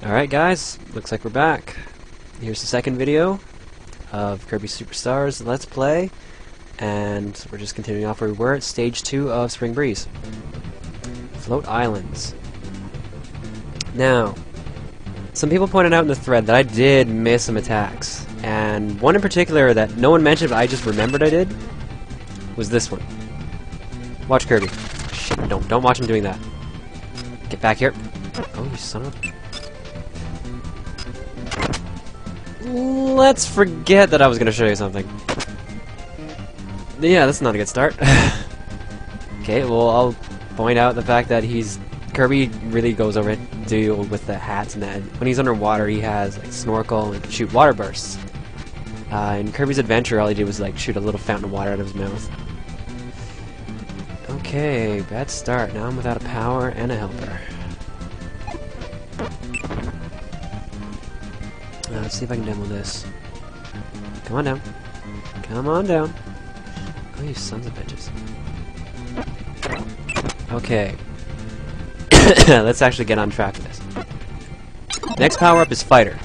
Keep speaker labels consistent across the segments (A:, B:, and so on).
A: Alright guys, looks like we're back. Here's the second video of Kirby Superstars Let's Play, and we're just continuing off where we were at Stage 2 of Spring Breeze. Float Islands. Now, some people pointed out in the thread that I did miss some attacks, and one in particular that no one mentioned but I just remembered I did was this one. Watch Kirby. Shit, don't watch him doing that. Get back here. Oh, you son of a... Let's forget that I was going to show you something. Yeah, that's not a good start. Okay, well, I'll point out the fact that Kirby really goes over it, deal with the hats and that. When he's underwater, he has like snorkel and can shoot water bursts. In Kirby's Adventure, all he did was like shoot a little fountain of water out of his mouth. Okay, bad start. Now I'm without a power and a helper. Let's see if I can demo this. Come on down. Come on down. Oh, you sons of bitches. Okay. Let's actually get on track with this. Next power-up is Fighter.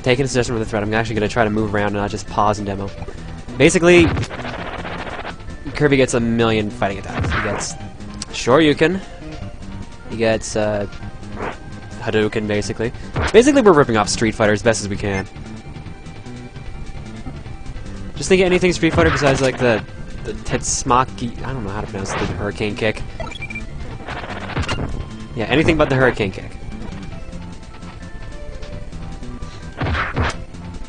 A: Taking a suggestion from the thread, I'm actually going to try to move around and not just pause and demo. Basically, Kirby gets a million fighting attacks. He gets Shoryuken. He gets, Hadouken, basically. Basically, we're ripping off Street Fighter as best as we can. Just think of anything Street Fighter besides, like, the Tetsumaki... I don't know how to pronounce it, the Hurricane Kick. Yeah, anything but the Hurricane Kick.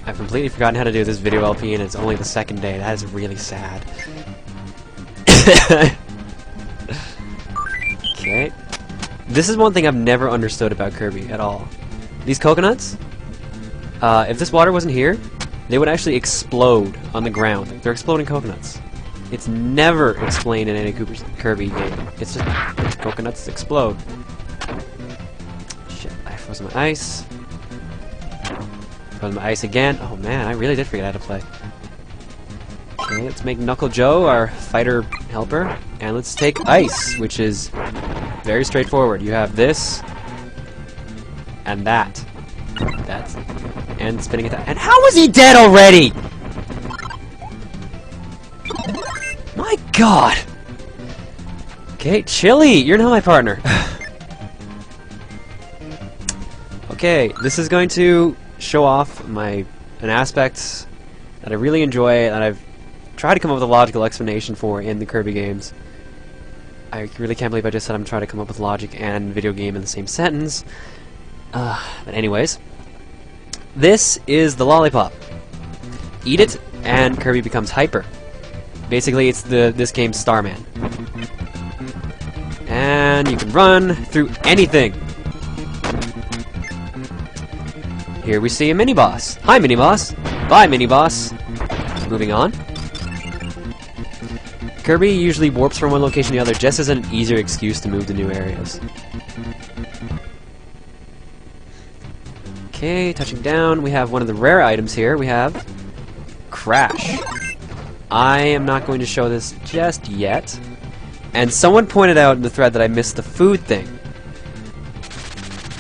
A: I've completely forgotten how to do this video LP, and it's only the second day. That is really sad. Okay. This is one thing I've never understood about Kirby at all. These coconuts, if this water wasn't here, they would actually explode on the ground. Like, they're exploding coconuts. It's never explained in any Kirby game. It's just coconuts explode. Shit, I froze my ice. Froze my ice again. Oh man, I really did forget how to play. Okay, let's make Knuckle Joe our fighter helper. And let's take ice, which is very straightforward. You have this, and that. That's... and spinning attack. And how is he dead already?! My god! Okay, Chili, you're not my partner. Okay, this is going to show off an aspect that I really enjoy, that I've tried to come up with a logical explanation for in the Kirby games. I really can't believe I just said I'm trying to come up with logic and video game in the same sentence. But anyways, this is the lollipop. Eat it, and Kirby becomes hyper. Basically, it's this game's Starman. And you can run through anything. Here we see a mini-boss. Hi, mini-boss. Bye, mini-boss. Moving on. Kirby usually warps from one location to the other just as an easier excuse to move to new areas. Okay, touching down, we have one of the rare items here. We have Crash. I am not going to show this just yet. And someone pointed out in the thread that I missed the food thing.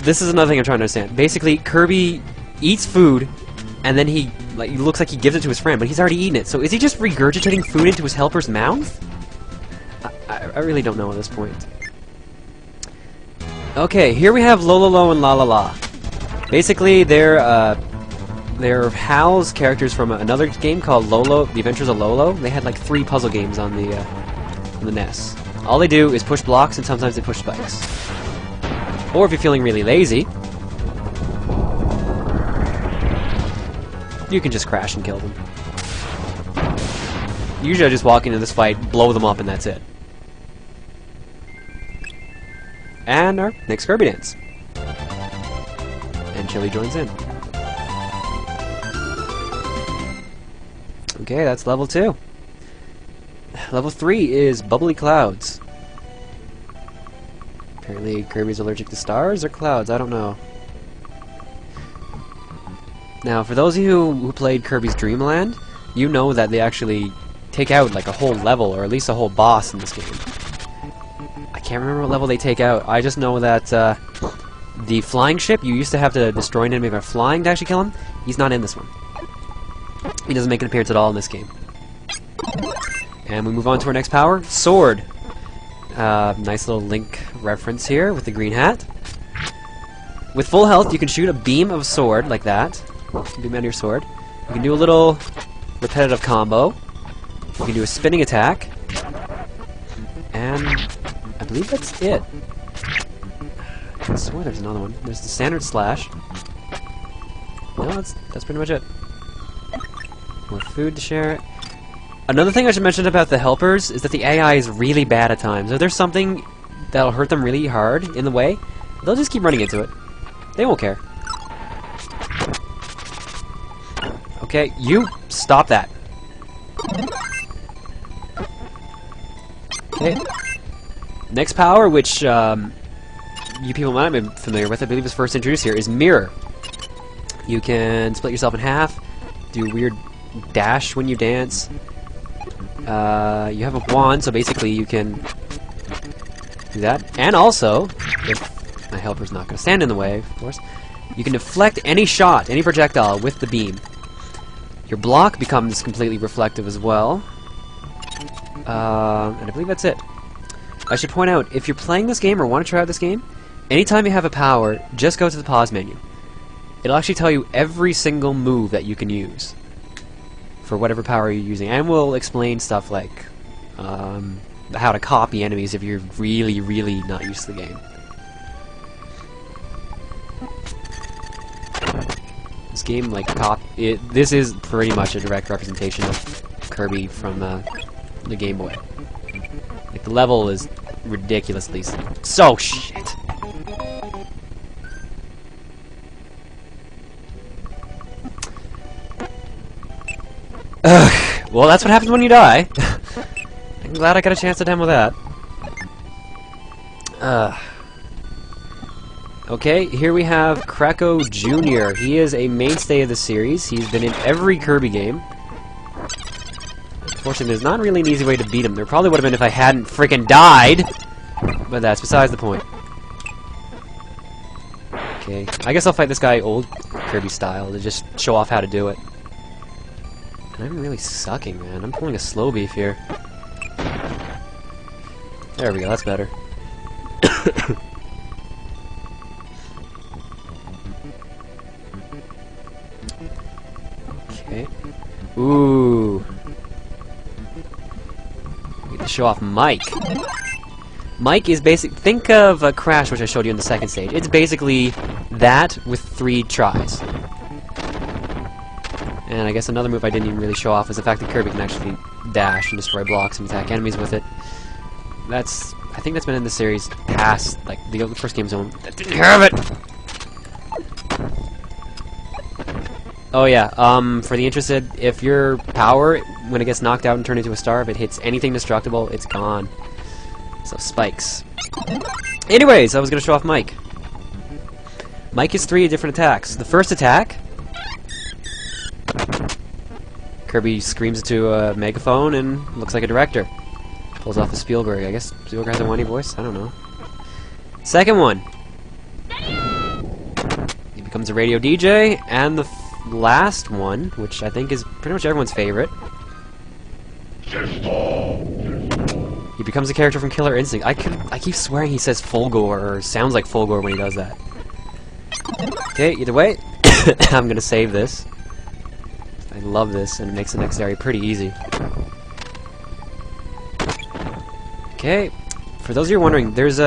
A: This is another thing I'm trying to understand. Basically, Kirby eats food, and then he looks like he gives it to his friend, but he's already eaten it. So is he just regurgitating food into his helper's mouth? I really don't know at this point. Okay, here we have Lololo and La La La. Basically, they're Hal's characters from another game called Lolo, The Adventures of Lolo. They had like 3 puzzle games on the NES. All they do is push blocks, and sometimes they push spikes. Or if you're feeling really lazy, you can just crash and kill them. Usually I just walk into this fight, blow them up, and that's it. And our next Kirby dance. And Chili joins in. Okay, that's level 2. Level 3 is Bubbly Clouds. Apparently Kirby's allergic to stars or clouds, I don't know. Now, for those of you who played Kirby's Dream Land, you know that they actually take out like a whole level, or at least a whole boss in this game. I can't remember what level they take out. I just know that The flying ship, you used to have to destroy an enemy by flying to actually kill him. He's not in this one. He doesn't make an appearance at all in this game. And we move on to our next power, Sword. Nice little Link reference here with the green hat. With full health, you can shoot a beam of sword like that. Beam out of your sword. You can do a little repetitive combo. You can do a spinning attack. And I believe that's it. I swear there's another one. There's the standard slash. No, that's pretty much it. More food to share. Another thing I should mention about the helpers is that the AI is really bad at times. If there's something that'll hurt them really hard in the way, they'll just keep running into it. They won't care. Okay, you stop that. Okay. Next power, which you people might have been familiar with, I believe was first introduced here, is Mirror. You can split yourself in half, do a weird dash when you dance. You have a wand, so basically you can do that. And also, if my helper's not going to stand in the way, of course, you can deflect any shot, any projectile with the beam. Your block becomes completely reflective as well. And I believe that's it. I should point out, if you're playing this game or want to try out this game, anytime you have a power, just go to the pause menu. It'll actually tell you every single move that you can use for whatever power you're using, and we'll explain stuff like how to copy enemies if you're really, really not used to the game. This game, like, this is pretty much a direct representation of Kirby from the Game Boy. Like, the level is ridiculously so shit. Ugh. Well, that's what happens when you die. I'm glad I got a chance to demo that. Okay, here we have Kreko Jr. He is a mainstay of the series. He's been in every Kirby game. Unfortunately, there's not really an easy way to beat him. There probably would have been if I hadn't freaking died. But that's besides the point. Okay, I guess I'll fight this guy old Kirby style to just show off how to do it. And I'm really sucking, man. I'm pulling a slow beef here. There we go, that's better. Okay. Ooh. We get to show off Mike. Mike is basic. Think of a Crash, which I showed you in the second stage. It's basically that with 3 tries. And I guess another move I didn't even really show off is the fact that Kirby can actually dash and destroy blocks and attack enemies with it. I think that's been in the series past, like, the first game zone that didn't have it! Oh yeah, for the interested, if your power, when it gets knocked out and turned into a star, if it hits anything destructible, it's gone. So, spikes. Anyways, I was gonna show off Mike. Mike has 3 different attacks. The first attack, Kirby screams into a megaphone and looks like a director. Pulls off a Spielberg. I guess Spielberg has a whiny voice? I don't know. Second one. He becomes a radio DJ. And the last one, which I think is pretty much everyone's favorite. He becomes a character from Killer Instinct. I keep swearing he says Fulgore, or sounds like Fulgore when he does that. Okay, either way, I'm gonna save this. I love this, and it makes the next area pretty easy. Okay, for those of you who are wondering, there's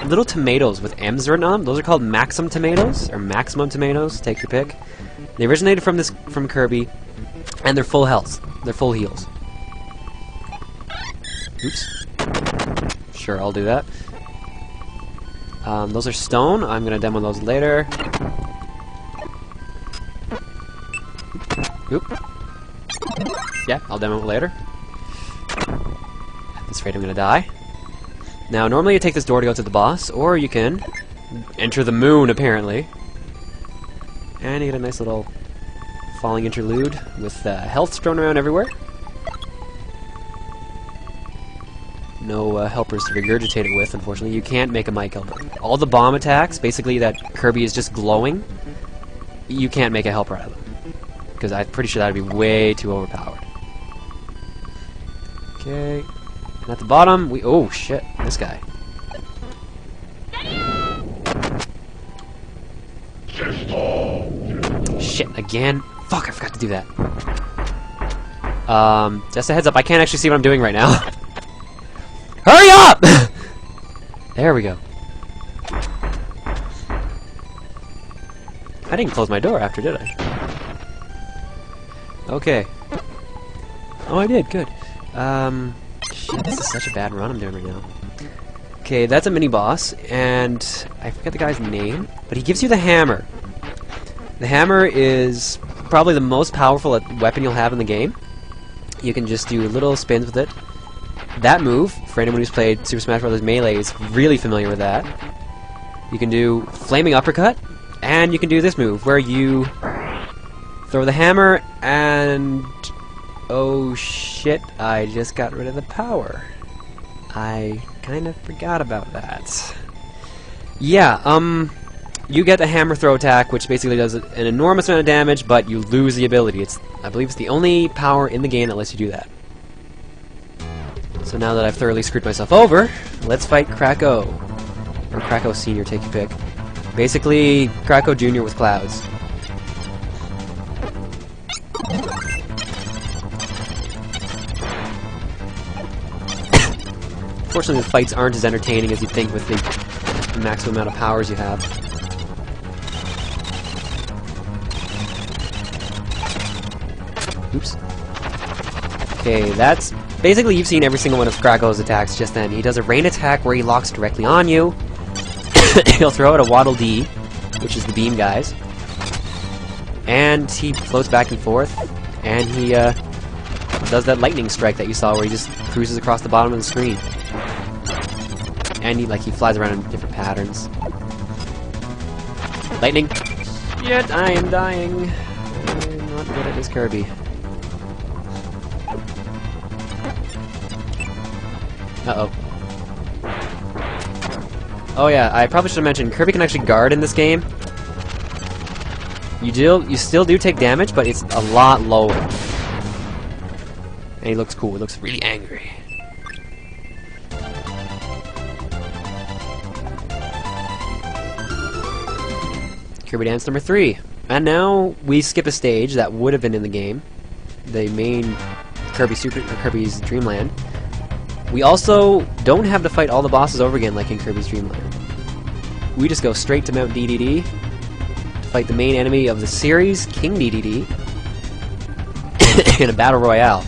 A: little tomatoes with M's written on them. Those are called Maxim tomatoes, or Maximum tomatoes, take your pick. They originated from Kirby, and they're full health. They're full heals. Oops. Sure, I'll do that. Those are stone. I'm gonna demo those later. Oop. Yeah, I'll demo it later. At this rate, I'm gonna die. Now, normally you take this door to go to the boss, or you can enter the moon, apparently. And you get a nice little falling interlude with health strewn around everywhere. no helpers to regurgitate it with, unfortunately. You can't make a Mike helper. All the bomb attacks, basically that Kirby is just glowing, you can't make a helper out of them. Because I'm pretty sure that would be way too overpowered. Okay. And at the bottom, we... Oh, shit. This guy. Shit, again? Fuck, I forgot to do that. Just a heads up, I can't actually see what I'm doing right now. Hurry up! There we go. I didn't close my door after, did I? Okay. Oh, I did, good. Shit, this is such a bad run I'm doing right now. Okay, that's a mini-boss, and I forget the guy's name, but he gives you the hammer. The hammer is probably the most powerful weapon you'll have in the game. You can just do little spins with it. That move, for anyone who's played Super Smash Bros. Melee, is really familiar with that. You can do Flaming Uppercut, and you can do this move, where you throw the hammer, and... Oh shit, I just got rid of the power. I kind of forgot about that. Yeah, you get a hammer throw attack, which basically does an enormous amount of damage, but you lose the ability. I believe it's the only power in the game that lets you do that. So now that I've thoroughly screwed myself over, let's fight Kracko. Or Kracko Senior, take your pick. Basically, Kracko Jr. with clouds. Unfortunately, the fights aren't as entertaining as you'd think with the maximum amount of powers you have. Oops. Okay, that's... Basically, you've seen every single one of Kracko's attacks just then. He does a rain attack where he locks directly on you. He'll throw out a Waddle Dee, which is the beam guys. And he floats back and forth. And he does that lightning strike that you saw where he just cruises across the bottom of the screen. And he flies around in different patterns. Lightning! Shit, I am dying. I'm not good at this Kirby. Uh-oh. Oh yeah, I probably should have mentioned, Kirby can actually guard in this game. You still do take damage, but it's a lot lower. And he looks cool, he looks really angry. Kirby Dance number 3. And now we skip a stage that would have been in the game. The main Kirby's Dreamland. We also don't have to fight all the bosses over again like in Kirby's Dreamland. We just go straight to Mount DDD to fight the main enemy of the series, King DDD, in a battle royale.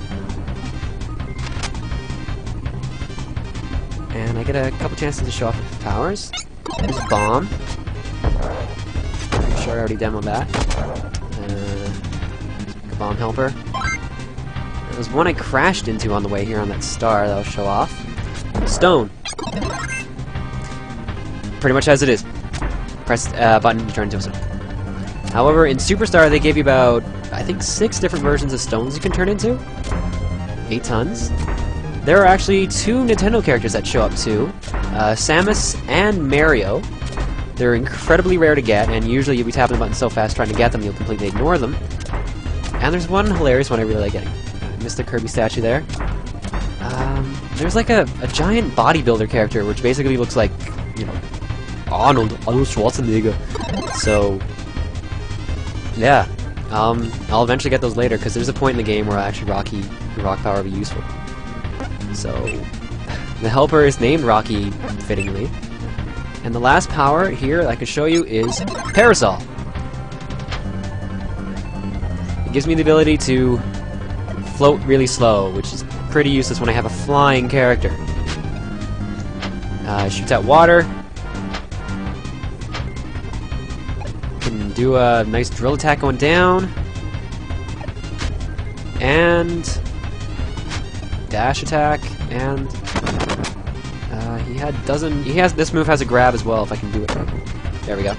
A: And I get a couple chances to show off his powers. There's Bomb. I'm sure I already demoed that. Bomb Helper. There's one I crashed into on the way here on that star that I'll show off. Stone. Pretty much as it is. Press button to turn into a stone. However, in Superstar they gave you about, I think, 6 different versions of stones you can turn into. 8 tons. There are actually 2 Nintendo characters that show up too. Samus and Mario. They're incredibly rare to get, and usually you'll be tapping the button so fast trying to get them you'll completely ignore them. And there's one hilarious one I really like getting. Mr. Kirby statue there. There's like a giant bodybuilder character, which basically looks like, you know, Arnold Schwarzenegger. So, yeah. I'll eventually get those later, because there's a point in the game where actually Rock Power will be useful. So, the helper is named Rocky, fittingly. And the last power here I can show you is Parasol. It gives me the ability to float really slow, which is pretty useless when I have a flying character. Shoots out water. Can do a nice drill attack going down. And dash attack, and this move has a grab as well if I can do it right. There we go.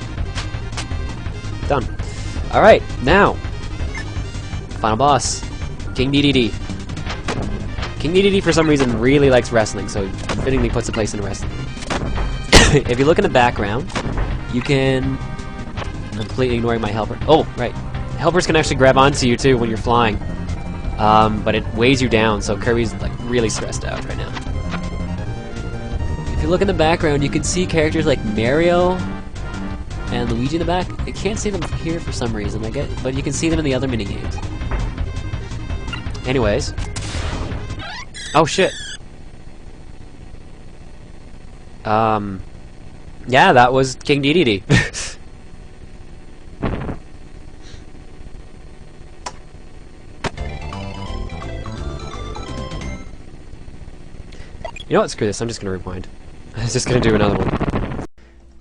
A: Done. Alright, now final boss. King DDD. King Dedede for some reason really likes wrestling, so fittingly puts a place in wrestling. If you look in the background, you can... I'm completely ignoring my helper. Oh, right. Helpers can actually grab onto you too when you're flying. But it weighs you down, so Kirby's like really stressed out right now. If you look in the background, you can see characters like Mario and Luigi in the back. I can't see them here for some reason, but you can see them in the other minigames. Anyways. Oh shit. Yeah, that was King Dedede. You know what? Screw this. I'm just gonna rewind. I was just gonna do another one.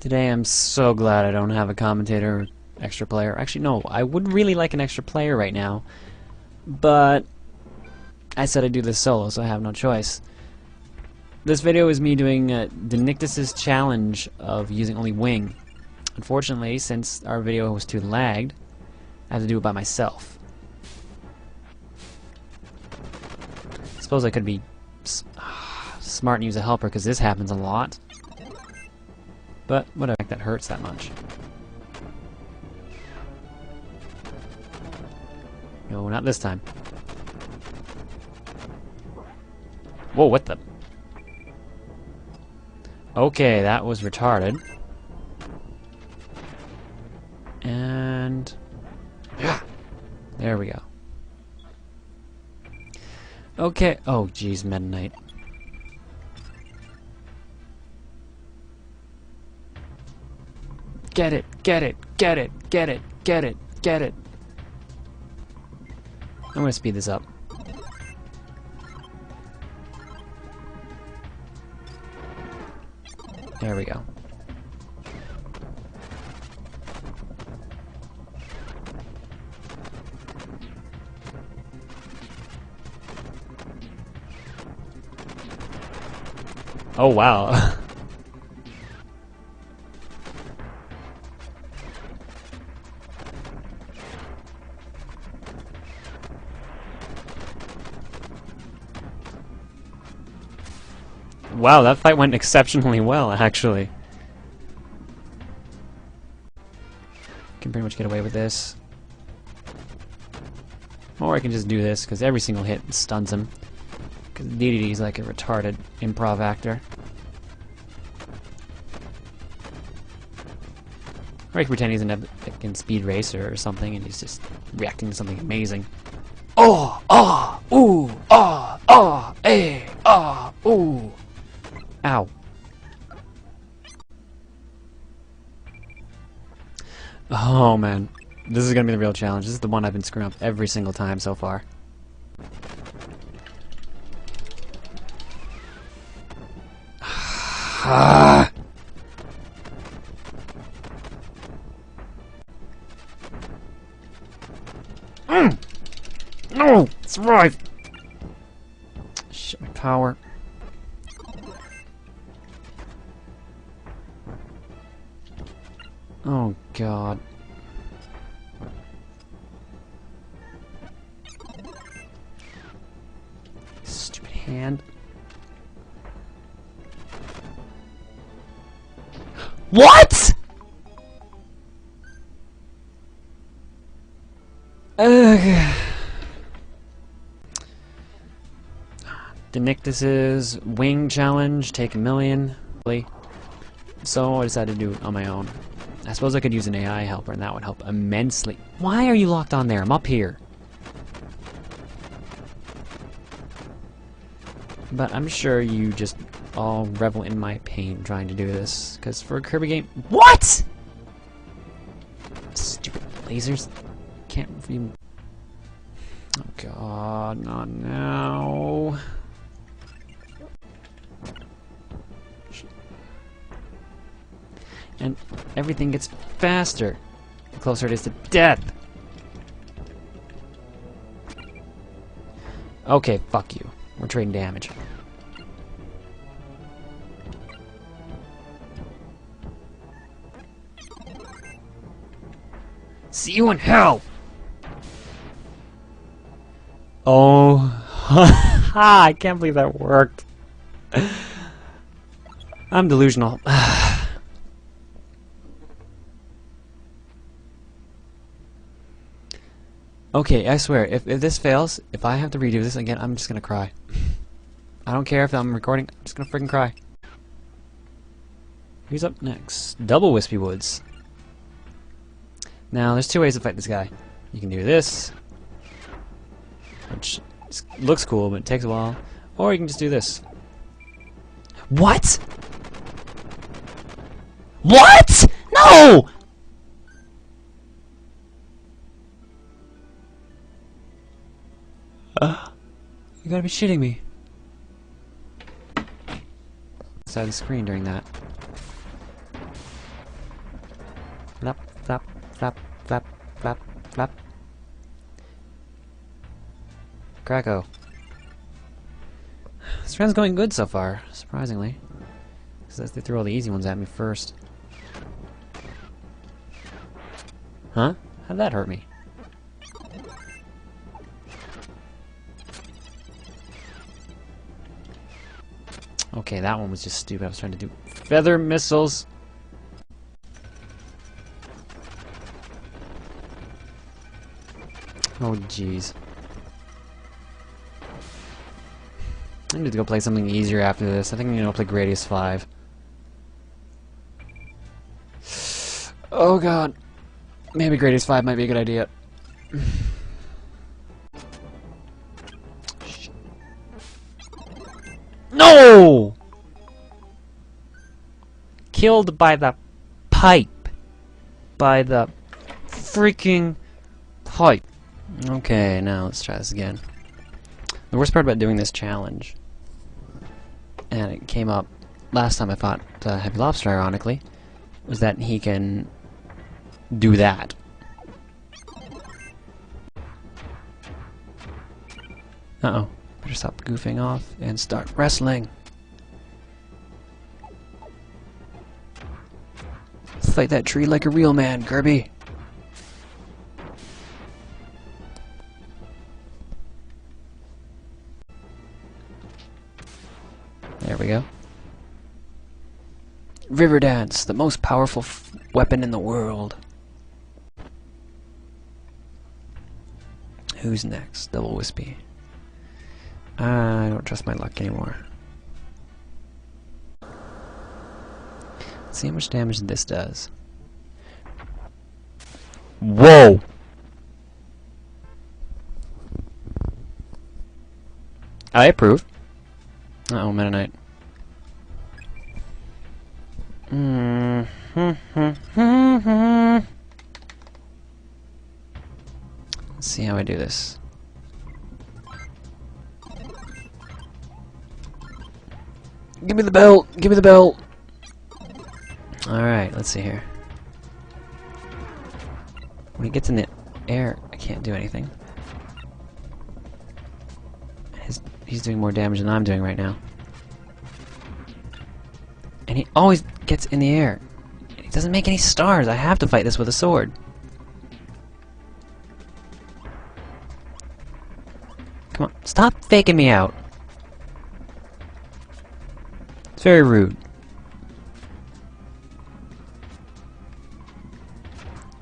A: Today I'm so glad I don't have a commentator or extra player. Actually, no. I would really like an extra player right now. But I said I'd do this solo, so I have no choice. This video is me doing Denictus's challenge of using only wing. Unfortunately, since our video was too lagged, I have to do it by myself. I suppose I could be smart and use a helper, because this happens a lot. But whatever, that hurts that much. No, not this time. Whoa, what the... Okay, that was retarded. And... yeah, there we go. Okay, oh jeez, Meta Knight. Get it, get it, get it, get it, get it, get it. I'm gonna speed this up. There we go. Oh wow. Wow, that fight went exceptionally well, actually. Can pretty much get away with this. Or I can just do this, because every single hit stuns him. Because Dedede's like a retarded improv actor. Or I can pretend he's in Speed Racer or something, and he's just reacting to something amazing. Oh! Ah! Ooh! Ah! Ah! Eh! Ah! Ooh! Ow. Oh man, this is gonna be the real challenge. This is the one I've been screwing up every single time so far. No! Survive! Shit, my power. Oh god. Stupid hand. What?! Denictus's wing challenge, take 1,000,000. So I decided to do it on my own. I suppose I could use an AI helper and that would help immensely. Why are you locked on there? I'm up here. But I'm sure you just all revel in my pain trying to do this. Because for a Kirby game... What?! Stupid lasers. Can't even... Oh god, not now. And everything gets faster the closer it is to death. Okay, fuck you. We're trading damage. See you in hell! Oh... I can't believe that worked. I'm delusional. Okay, I swear, if this fails, if I have to redo this again, I'm just gonna cry. I don't care if I'm recording, I'm just gonna freaking cry. Who's up next? Double Wispy Woods. Now, there's two ways to fight this guy. You can do this, which looks cool, but it takes a while. Or you can just do this. What? What? No! You gotta be shitting me. Side of the screen during that. Flap, flap, flap, flap, flap, flap. Cracko. This round's going good so far, surprisingly. Because they threw all the easy ones at me first. Huh? How'd that hurt me? Okay, that one was just stupid. I was trying to do feather missiles. Oh, jeez. I need to go play something easier after this. I think I'm gonna play Gradius 5. Oh god. Maybe Gradius 5 might be a good idea. No! Killed by the pipe. By the freaking pipe. Okay, now let's try this again. The worst part about doing this challenge, and it came up last time I fought Heavy Lobster, ironically, was that he can do that. Uh-oh. Better stop goofing off and start wrestling. Fight that tree like a real man, Kirby. There we go. River Dance, the most powerful weapon in the world. Who's next? Double Wispy. I don't trust my luck anymore. Let's see how much damage this does. Whoa! I approve. Uh-oh, Meta Knight. Let's see how I do this. Give me the belt! Give me the belt! Alright, let's see here. When he gets in the air, I can't do anything. He's doing more damage than I'm doing right now. And he always gets in the air. And he doesn't make any stars. I have to fight this with a sword. Come on, stop faking me out. It's very rude.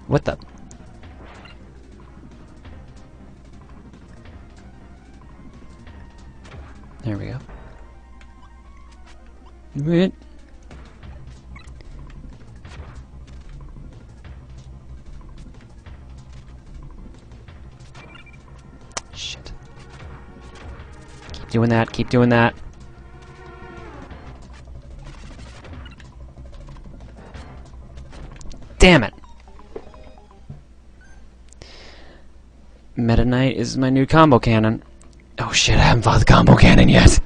A: What the? There we go. Right. Shit. Keep doing that, keep doing that. Damn it! Meta Knight is my new combo cannon. Oh shit, I haven't fought the combo cannon yet.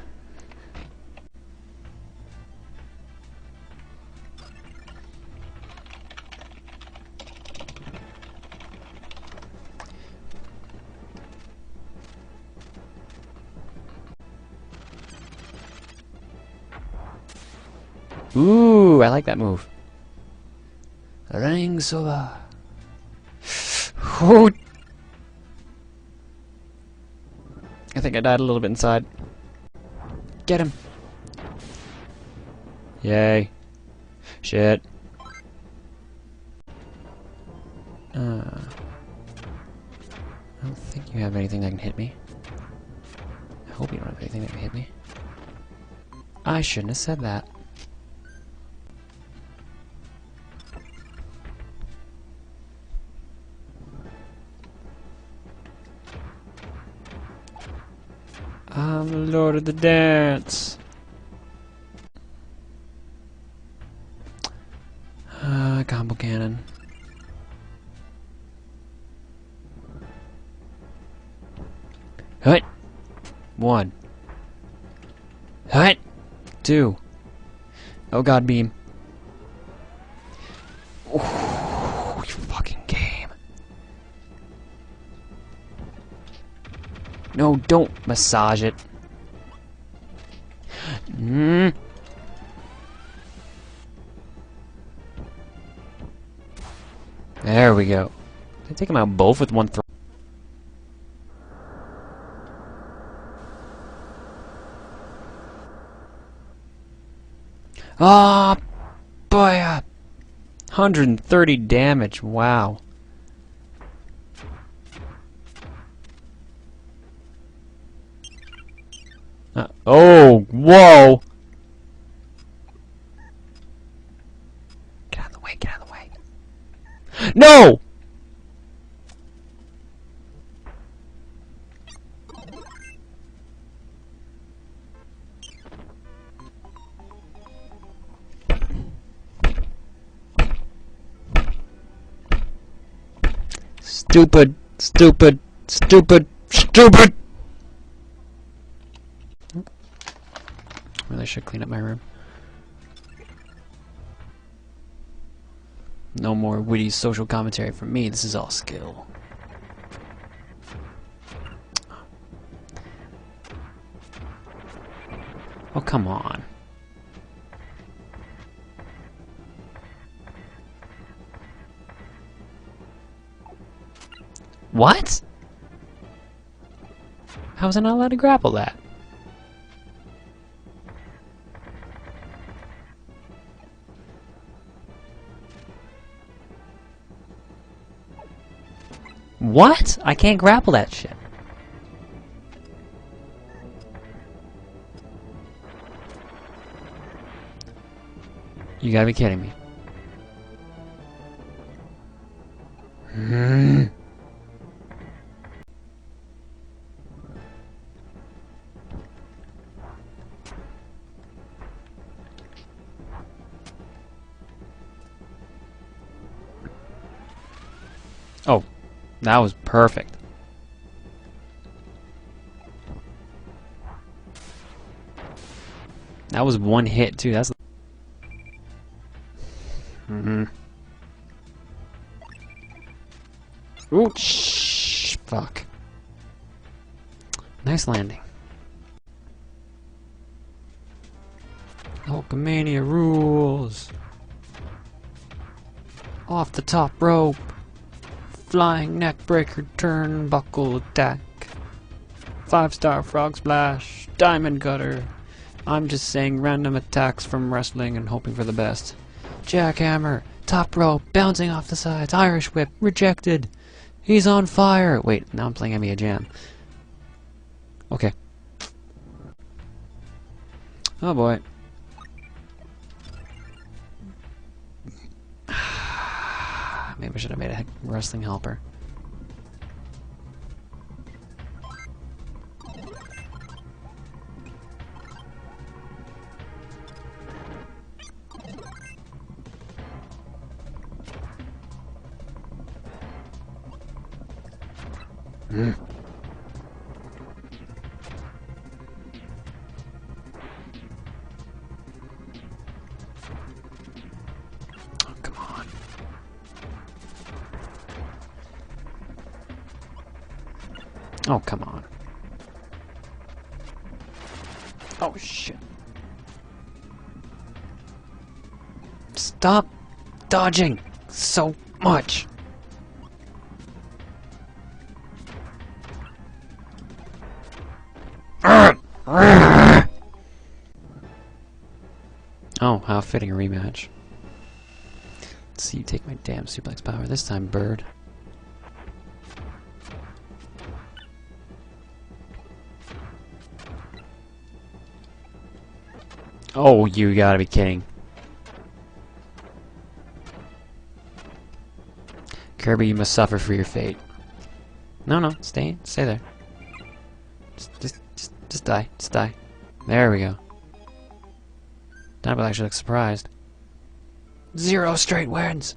A: Ooh, I like that move. Ring Soba. I think I died a little bit inside. Get him! Yay. Shit. I don't think you have anything that can hit me. I hope you don't have anything that can hit me. I shouldn't have said that. I'm the lord of the dance. Combo cannon. Hut. 1. Hut. 2. Oh god, beam. Ooh, you fucking game. No, don't massage it. There we go. Did I take them out both with one throw? Ah, boy, 130 damage. Wow. Oh, whoa! Get out of the way! Get out of the way! No! Stupid, stupid, stupid, stupid! Really should clean up my room. No more witty social commentary from me. This is all skill. Oh, come on. What? How was I not allowed to grapple that? What? I can't grapple that shit. You gotta be kidding me. Oh, that was perfect. That was one hit too. That's. Ooh, shh, fuck. Nice landing. Hulkamania rules. Off the top rope. Flying neckbreaker turnbuckle attack. 5-star frog splash. Diamond cutter. I'm just saying random attacks from wrestling and hoping for the best. Jackhammer. Top rope. Bouncing off the sides. Irish whip. Rejected. He's on fire. Wait, now I'm playing Emmy a Jam. Okay. Oh boy. Maybe I should have made a wrestling helper. Oh, come on. Oh, shit. Stop dodging so much. How fitting a rematch. Let's see you take my damn suplex power this time, bird. Oh, you gotta be kidding. Kirby, you must suffer for your fate. No, no, stay there. Just die. Just die. There we go. Donald actually looks surprised. 0 straight wins!